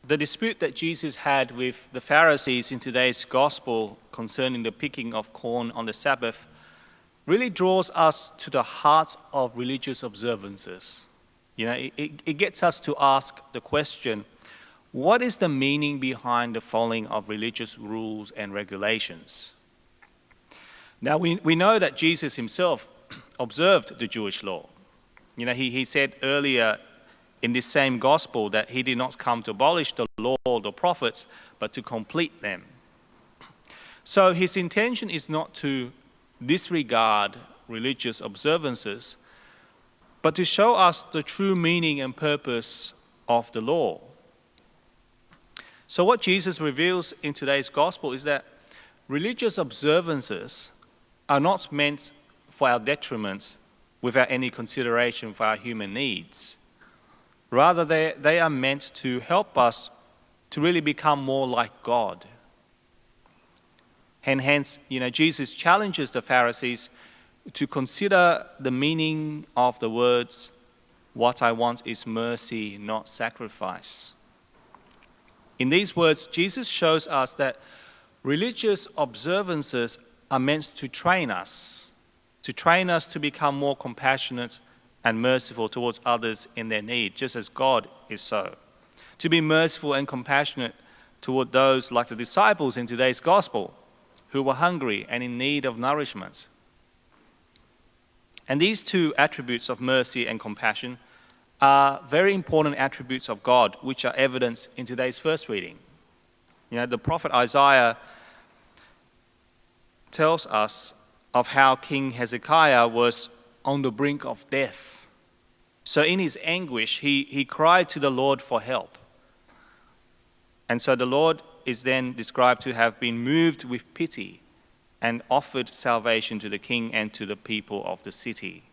The dispute that Jesus had with the Pharisees in today's gospel concerning the picking of corn on the Sabbath really draws us to the heart of religious observances. It gets us to ask the question, what is the meaning behind the following of religious rules and regulations? Now, we know that Jesus himself observed the Jewish law. He said earlier in this same gospel that he did not come to abolish the law or the prophets, but to complete them. So his intention is not to disregard religious observances, but to show us the true meaning and purpose of the law. So what Jesus reveals in today's gospel is that religious observances are not meant for our detriment without any consideration for our human needs. Rather, they are meant to help us to really become more like God. And hence, Jesus challenges the Pharisees to consider the meaning of the words, "What I want is mercy, not sacrifice." In these words, Jesus shows us that religious observances are meant to train us to become more compassionate and merciful towards others in their need, just as God is so. To be merciful and compassionate toward those like the disciples in today's gospel, who were hungry and in need of nourishment. And these two attributes of mercy and compassion are very important attributes of God, which are evidenced in today's first reading. The prophet Isaiah tells us of how King Hezekiah was on the brink of death. So in his anguish, he cried to the Lord for help. And so the Lord is then described to have been moved with pity and offered salvation to the king and to the people of the city.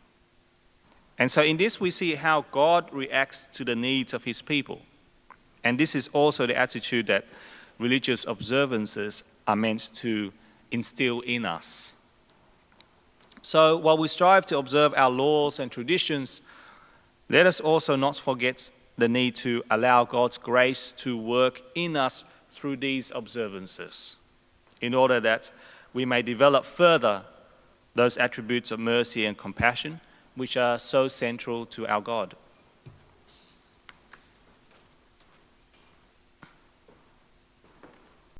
And so in this we see how God reacts to the needs of his people. And this is also the attitude that religious observances are meant to instill in us. So while we strive to observe our laws and traditions, let us also not forget the need to allow God's grace to work in us through these observances, in order that we may develop further those attributes of mercy and compassion which are so central to our God.